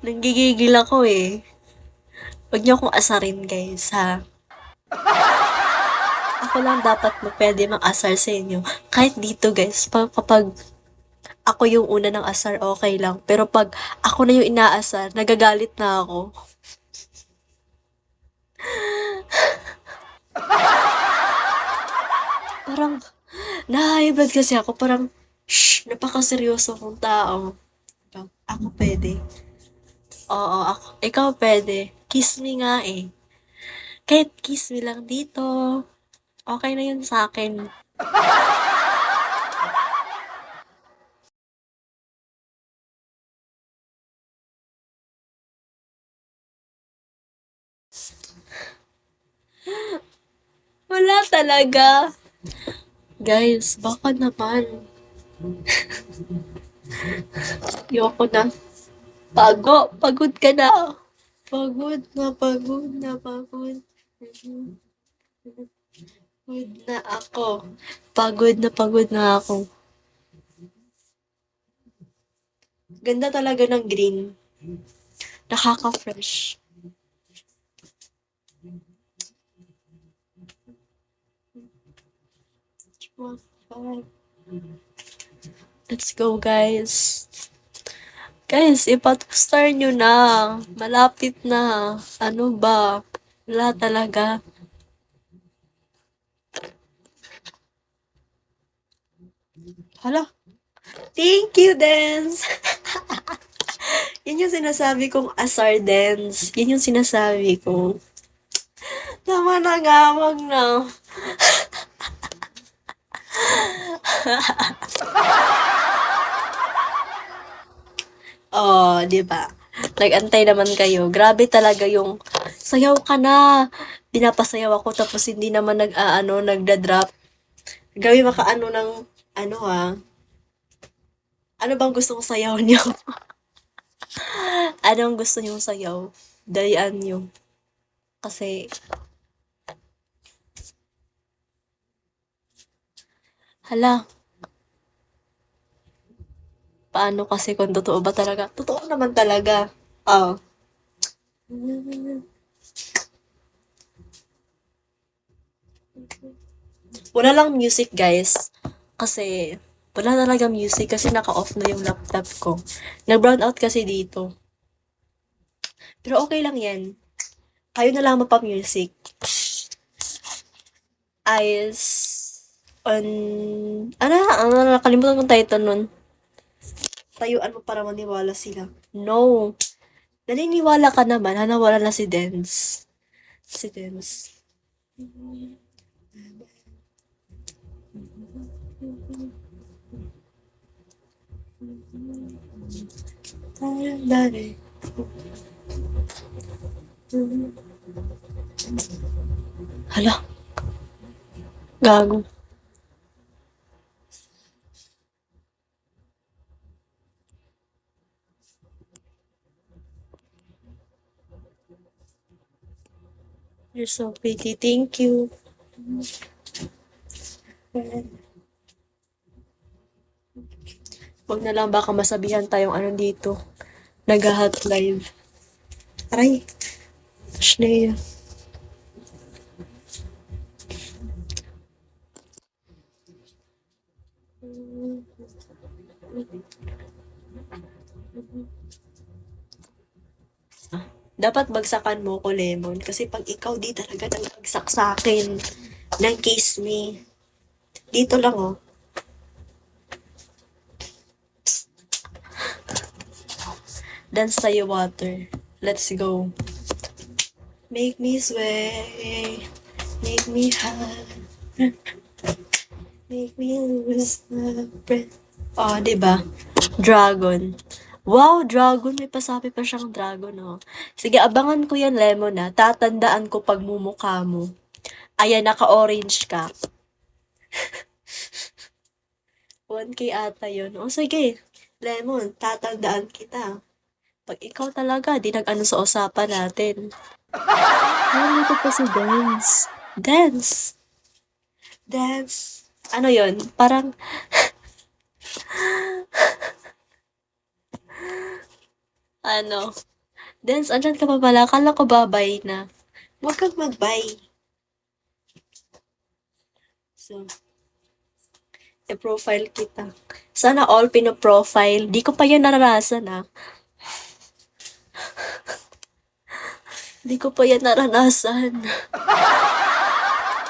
Nanggigigil ako eh. Huwag niyo akong asarin guys ha. Ako lang dapat pwede mang-asar sa inyo. Kahit dito guys, kapag ako yung una ng asar, okay lang. Pero pag ako na yung inaasar, nagagalit na ako. Parang, na-high blood kasi ako. Parang, shh, napakaseryoso kong tao. Ako pwede. Oo, ako. Ikaw pwede. Kiss me nga eh. Kahit kiss me lang dito. Okay na yun sa akin. Wala talaga. Guys, baka naman. Ayoko na. Pagod ka na. Pagod na, pagod na, pagod. Pagod na ako. Pagod na ako. Ganda talaga ng green. Nakaka-fresh. Let's go, guys. Guys, ipa-2-star nyo na. Malapit na. Ano ba? Wala talaga. Hala. Thank you, Dance. Yun yung sinasabi kong asar dance. Yun yung sinasabi ko. Tama na nga, wag na. Oh, di ba? Nag-antay naman kayo. Grabe talaga yung sayaw ka na. Pinapasayaw ako tapos hindi naman nagda-drop. Gawin makaano ng ano ha. Ano bang gusto kong sayaw niyo? Anong gusto niyong sayaw? Dalian niyo. Kasi, hala, paano kasi kung totoo ba talaga? Totoo naman talaga. Oh. Wala lang music, guys. Kasi, wala talaga music kasi naka-off na yung laptop ko. Nag-brown out kasi dito. Pero okay lang yan. Kayo na lang mapa-music. Eyes on... Ano, nakalimutan kong title nun. Tayuan mo para maniwala sila. No. Naniniwala ka naman, nawala na si Dance. Si Dance. Dali. Hala. Gago. You're so pretty. Thank you. Wag na lang baka masabihan tayong ano dito. Nag-hot live. Aray. Shnea. Dapat bagsakan mo ko, Lemon. Kasi pag ikaw di talaga nagbagsak sa akin ng kiss me. Dito lang, oh. Dance tayo, water. Let's go. Make me sway. Make me high. Make me lose my breath. Oh, diba? Dragon. Wow, dragon. May pasabi pa siyang dragon, oh. Sige, abangan ko yan, Lemon, ha. Tatandaan ko pag mumukha mo. Ayan, naka-orange ka. 1K ata yun. O, sige. Lemon, tatandaan kita. Pag ikaw talaga, di nag-ano sa usapan natin. Ano ito pa si Dance? Dance! Dance! Ano yon? Parang... ano? Dance, andyan ka pa pala. Akala ko babay na. Huwag kang mag-bye. So, i-profile kita. Sana all pino-profile. Di ko pa yun naranasan, ah. Di ko pa yan naranasan.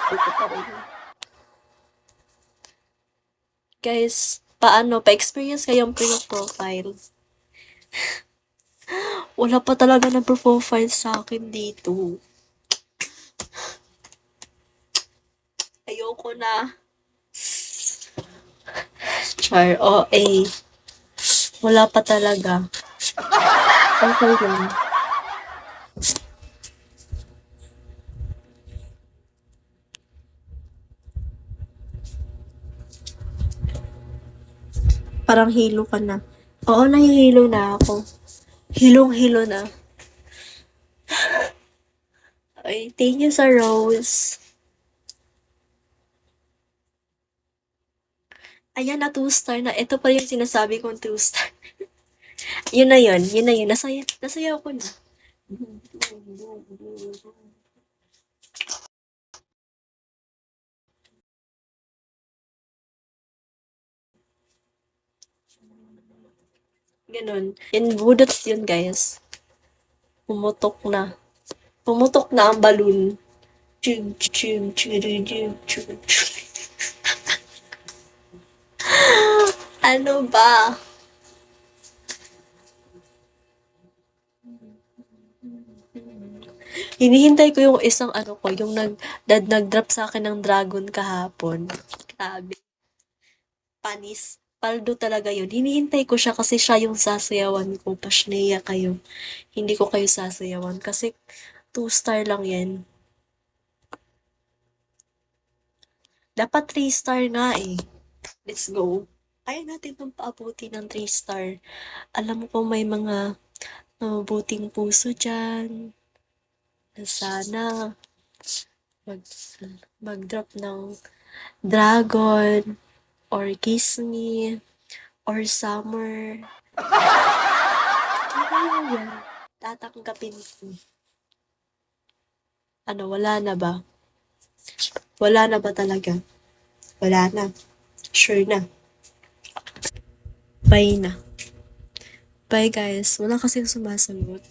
Di ko pa rin. Guys, paano? Pa-experience kayong pino-profile. Wala pa talaga nag-profile sa akin dito. Ayoko na. Char, OA. Wala pa talaga. Okay lang. Parang hilo ka na. Oo, nahihilo na ako. Hilong-hilo na. Ay, thank you sa rose. Ayan na, 2-star na. Ito pa yung sinasabi kong 2-star. Yun na yun. Yun na yun. Nasaya ako na. Ganun. Yan, budots yun, guys. Pumutok na. Pumutok na ang balloon. Chug, chug, chug, chug, chug, chug. Ano ba? Hinihintay ko yung isang ano ko, yung nag-drop sa akin ng dragon kahapon. Grabe. Panis. Paldo talaga yun. Hinihintay ko siya kasi siya yung sasayawan ko. Pasneya kayo. Hindi ko kayo sasayawan. Kasi 2-star lang yan. Dapat 3-star nga eh. Let's go. Kaya natin itong paabuti ng 3-star. Alam ko may mga mabuting puso dyan na sana mag, mag-drop ng dragon or kiss me or summer. Ano yan? Tatanggapin ko. Ano, wala na ba? Wala na ba talaga? Wala na. Sure na. Bye na. Bye guys. Wala kasing sumasagot.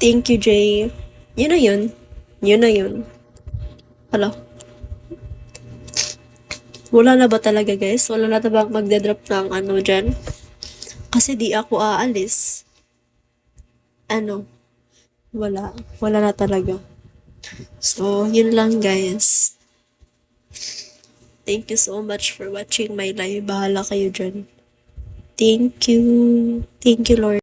Thank you, Jay. Yun na yun. Yun na yun. Hello? Wala na ba talaga guys? Wala na ba magdadrop ng ano dyan? Kasi di ako aalis. Ano? Wala. Wala na talaga. So, yun lang guys. Thank you so much for watching my live. Bahala kayo dyan. Thank you. Thank you, Lord.